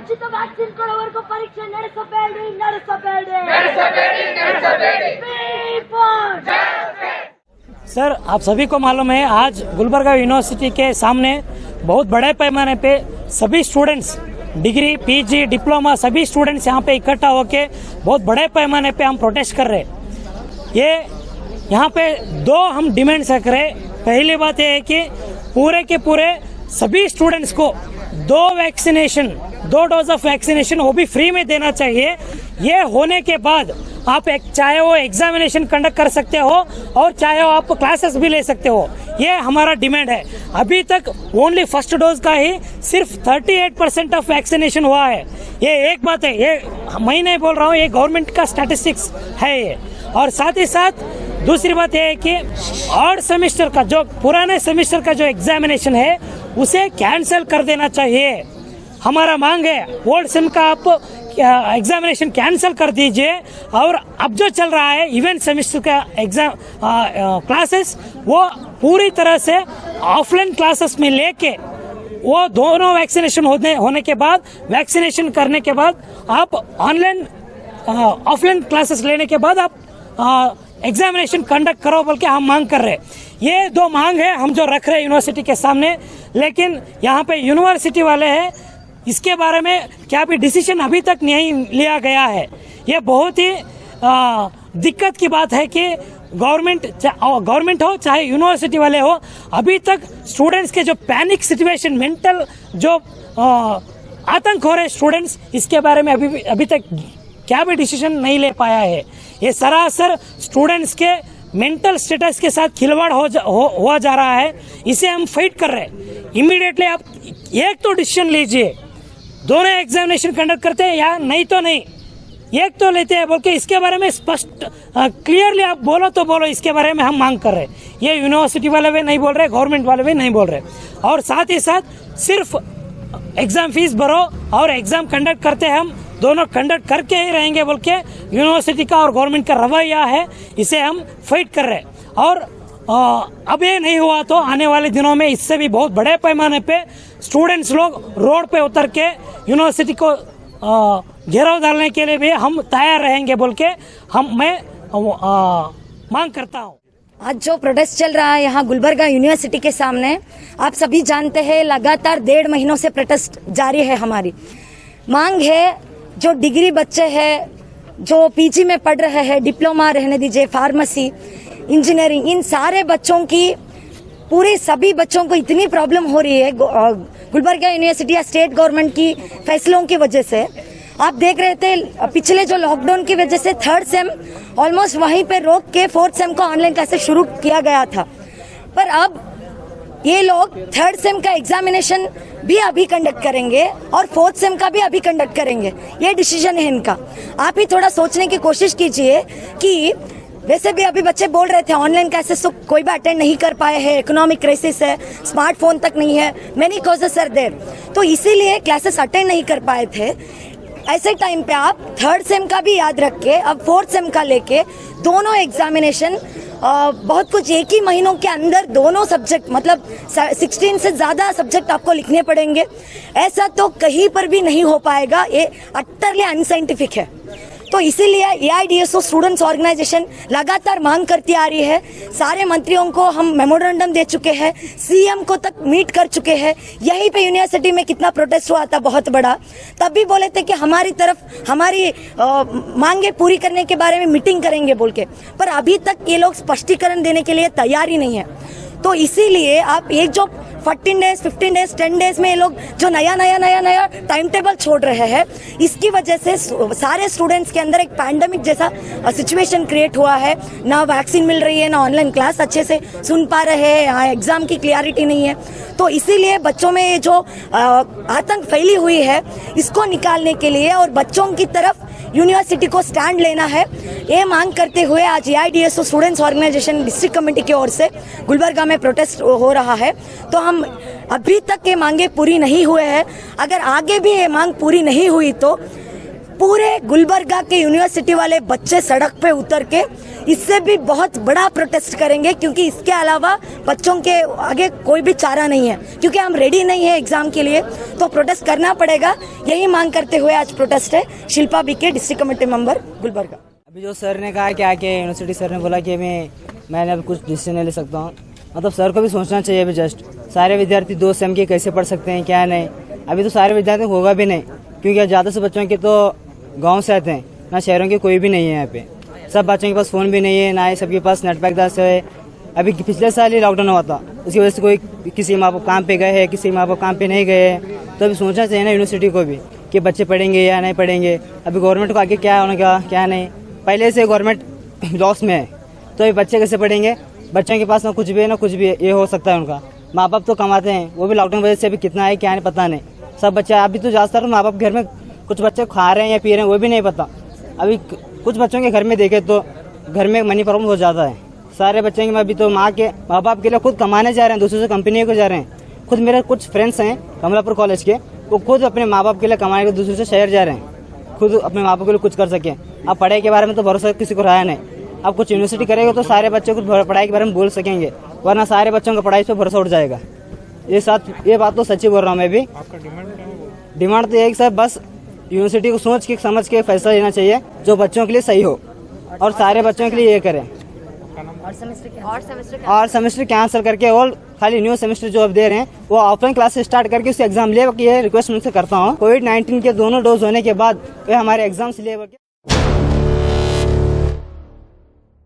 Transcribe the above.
ಉಚಿತ ವ್ಯಾಕ್ಸಿನ್ ಕೊಡುವವರೆಗೂ ಪರೀಕ್ಷೆ ನಡೆಸಬೇಡಿ. सर, आप सभी को मालूम है आज गुलबर्गा यूनिवर्सिटी के सामने बहुत बड़े पैमाने पे सभी स्टूडेंट्स डिग्री, पीजी, डिप्लोमा सभी स्टूडेंट्स यहाँ पे इकट्ठा होके बहुत बड़े पैमाने पे हम प्रोटेस्ट कर रहे हैं। ये यहाँ पे दो हम डिमांड्स रख रहे। पहली बात यह है कि पूरे के पूरे सभी स्टूडेंट्स को दो डोज ऑफ वैक्सीनेशन वो भी फ्री में देना चाहिए। ये होने के बाद आप चाहे वो एग्जामिनेशन कंडक्ट कर सकते हो और चाहे वो आप क्लासेस भी ले सकते हो। ये हमारा डिमांड है। अभी तक ओनली फर्स्ट डोज का ही सिर्फ 38% ऑफ वैक्सीनेशन हुआ है। ये एक बात है, ये मैं नहीं बोल रहा हूँ, ये गवर्नमेंट का स्टैटिस्टिक्स है ये। और साथ ही साथ दूसरी बात यह है कि ऑड सेमेस्टर का जो पुराने सेमेस्टर का जो एग्जामिनेशन है उसे कैंसिल कर देना चाहिए। हमारा मांग है ओल्ड सेम का आप एग्जामिनेशन कैंसिल कर दीजिए और अब जो चल रहा है इवेंट सेमेस्टर का एग्जाम क्लासेस वो पूरी तरह से ऑफलाइन क्लासेस में लेके वो दोनों वैक्सीनेशन होने के बाद वैक्सीनेशन करने के बाद आप ऑफलाइन क्लासेस लेने के बाद आप एग्जामिनेशन कंडक्ट करो बोल के हम मांग कर रहे हैं। ये दो मांग है हम जो रख रहे हैं यूनिवर्सिटी के सामने। लेकिन यहाँ पे यूनिवर्सिटी वाले हैं, इसके बारे में क्या भी डिसीजन अभी तक नहीं लिया गया है। ये बहुत ही दिक्कत की बात है कि गवर्नमेंट हो चाहे यूनिवर्सिटी वाले हो, अभी तक स्टूडेंट्स के जो पैनिक सिचुएशन, मेंटल जो आतंक हो रहे स्टूडेंट्स, इसके बारे में अभी तक क्या भी डिसीजन नहीं ले पाया है। ये सरासर स्टूडेंट्स के मेंटल स्टेटस के साथ खिलवाड़ हुआ जा रहा है। इसे हम फाइट कर रहे हैं। इमीडिएटली आप एक तो डिसीजन लीजिए, दोनों एग्जामिनेशन कंडक्ट करते हैं या नहीं तो नहीं, एक तो लेते हैं बोल के इसके बारे में स्पष्ट क्लियरली आप बोलो तो बोलो। इसके बारे में हम मांग कर रहे हैं। ये यूनिवर्सिटी वाले भी नहीं बोल रहे, गवर्नमेंट वाले भी नहीं बोल रहे। और साथ ही साथ सिर्फ एग्जाम फीस भरो और एग्जाम कंडक्ट करते हैं, हम दोनों कंडक्ट करके ही रहेंगे बोल के यूनिवर्सिटी का और गवर्नमेंट का रवैया है। इसे हम फाइट कर रहे हैं। और अब ये नहीं हुआ तो आने वाले दिनों में इससे भी बहुत बड़े पैमाने पे स्टूडेंट्स लोग रोड पे उतर के यूनिवर्सिटी को घेराव डालने के लिए भी हम तैयार रहेंगे बोल के मैं मांग करता हूँ। आज जो प्रोटेस्ट चल रहा है यहाँ गुलबर्गा यूनिवर्सिटी के सामने, आप सभी जानते हैं लगातार 1.5 महीनों से प्रोटेस्ट जारी है। हमारी मांग है जो डिग्री बच्चे हैं, जो पीजी में पढ़ रहे हैं, डिप्लोमा रहने दीजिए, फार्मेसी, इंजीनियरिंग, इन सारे बच्चों की पूरे सभी बच्चों को इतनी प्रॉब्लम हो रही है गुलबर्गा यूनिवर्सिटी या स्टेट गवर्नमेंट की फैसलों की वजह से। आप देख रहे थे पिछले जो लॉकडाउन की वजह से 3rd सेम ऑलमोस्ट वहीं पे रोक के 4th सेम को ऑनलाइन क्लासेस शुरू किया गया था। पर अब ये लोग 3rd सेम का एग्जामिनेशन भी अभी कंडक्ट करेंगे और 4th सेम का भी अभी कंडक्ट करेंगे। ये डिसीजन है इनका। आप ही थोड़ा सोचने की कोशिश कीजिए कि वैसे भी अभी बच्चे बोल रहे थे ऑनलाइन क्लासेस तो कोई भी अटेंड नहीं कर पाए हैं, इकोनॉमिक क्राइसिस है, स्मार्टफोन तक नहीं है, मेनी कॉजेस आर देयर, तो इसीलिए क्लासेस अटेंड नहीं कर पाए थे। ऐसे टाइम पे आप 3rd सेम का भी याद रख के अब 4th सेम का लेके दोनों एग्जामिनेशन बहुत कुछ एक ही महीनों के अंदर दोनों सब्जेक्ट मतलब 16 से ज्यादा सब्जेक्ट आपको लिखने पड़ेंगे। ऐसा तो कहीं पर भी नहीं हो पाएगा। ये अटरली अनसाइंटिफिक है। तो इसीलिए AIDSO स्टूडेंट्स ऑर्गेनाइजेशन लगातार मांग करती आ रही है। सारे मंत्रियों को हम मेमोरेंडम दे चुके हैं, CM को तक मीट कर चुके हैं। यहीं पे यूनिवर्सिटी में कितना प्रोटेस्ट हुआ था बहुत बड़ा, तब भी बोले थे कि हमारी तरफ हमारी मांगे पूरी करने के बारे में मीटिंग करेंगे बोल के, पर अभी तक ये लोग स्पष्टीकरण देने के लिए तैयार ही नहीं है। तो इसीलिए आप एक जो 14 डेज, 15 डेज, 10 डेज में ये लोग जो नया टाइम टेबल छोड़ रहे हैं, इसकी वजह से सारे स्टूडेंट्स के अंदर एक पैंडेमिक जैसा सिचुएशन क्रिएट हुआ है। ना वैक्सीन मिल रही है, ना ऑनलाइन क्लास अच्छे से सुन पा रहे हैं, एग्जाम की क्लियरिटी नहीं है। तो इसीलिए बच्चों में ये जो आतंक फैली हुई है, इसको निकालने के लिए और बच्चों की तरफ यूनिवर्सिटी को स्टैंड लेना है, ये मांग करते हुए आज AIDSO students organisation district committee की ओर से गुलबर्गा में प्रोटेस्ट हो रहा है। तो हम अभी तक ये मांगे पूरी नहीं हुए हैं। अगर आगे भी ये मांग पूरी नहीं हुई तो पूरे गुलबर्गा के यूनिवर्सिटी वाले बच्चे सड़क पे उतर के इससे भी बहुत बड़ा प्रोटेस्ट करेंगे, क्योंकि इसके अलावा बच्चों के आगे कोई भी चारा नहीं है, क्योंकि हम रेडी नहीं है एग्जाम के लिए, तो प्रोटेस्ट करना पड़ेगा। यही मांग करते हुए आज प्रोटेस्ट है। Shilpa BK, district committee member, Gulbarga. अभी जो सर ने कहा क्या कि यूनिवर्सिटी सर ने बोला कि मैंने अब कुछ डिसीजन नहीं ले सकता हूँ, मतलब सर को भी सोचना चाहिए। अभी जस्ट सारे विद्यार्थी 2 सेम के कैसे पढ़ सकते हैं क्या नहीं, अभी तो सारे विद्यार्थी होगा भी नहीं, क्योंकि ज़्यादा से बच्चों के तो गांव से आते हैं ना, शहरों के कोई भी नहीं है यहाँ पे। सब बच्चों के पास फ़ोन भी नहीं है, ना ही सबके पास नेट पैक दास है। अभी पिछले साल ही लॉकडाउन हुआ था, उसकी वजह से कोई किसी माँ बाप काम पे गए हैं, किसी माँ बाप काम पे नहीं गए हैं। तो अभी सोचना चाहिए ना यूनिवर्सिटी को भी कि बच्चे पढ़ेंगे या नहीं पढ़ेंगे। अभी गवर्नमेंट को आगे क्या होगा क्या नहीं, पहले से गवर्नमेंट लॉस में है, तो अभी बच्चे कैसे पढ़ेंगे। बच्चों के पास ना कुछ भी है ना कुछ भी है, ये हो सकता है उनका। माँ बाप तो कमाते हैं, वो भी लॉकडाउन की वजह से अभी कितना है क्या नहीं पता नहीं। सब बच्चे अभी तो ज़्यादातर माँ बाप घर में कुछ बच्चे खा रहे हैं या पी रहे हैं वो भी नहीं पता। अभी कुछ बच्चों के घर में देखे तो घर में मनी प्रॉब्लम बहुत ज़्यादा है। सारे बच्चे के अभी तो माँ बाप के लिए खुद कमाने जा रहे हैं, दूसरे से कंपनी को जा रहे हैं। खुद मेरे कुछ फ्रेंड्स हैं कमलापुर कॉलेज के, वो खुद अपने माँ बाप के लिए कमाने के दूसरे से शहर जा रहे हैं, खुद अपने माँ बाप के लिए कुछ कर सके। अब पढ़ाई के बारे में तो भरोसा किसी को रहा नहीं। अब कुछ यूनिवर्सिटी करेगा तो सारे बच्चे कुछ पढ़ाई के बारे में बोल सकेंगे, वरना सारे बच्चों का पढ़ाई पे भरोसा उठ जाएगा। ये बात तो सच्ची बोल रहा हूँ मैं भी। डिमांड तो एक सर बस यूनिवर्सिटी को सोच के समझ के फैसला लेना चाहिए जो बच्चों के लिए सही हो, और सारे बच्चों के लिए ये करें। और सेमेस्टर कैंसिल करके और खाली न्यू सेमेस्टर जो अब दे रहे हैं वो ऑफलाइन क्लास से स्टार्ट करके उससे एग्जाम ले, ये रिक्वेस्ट उनसे करता हूँ। कोविड-19 के दोनों डोज होने के बाद वे हमारे एग्जाम्स ले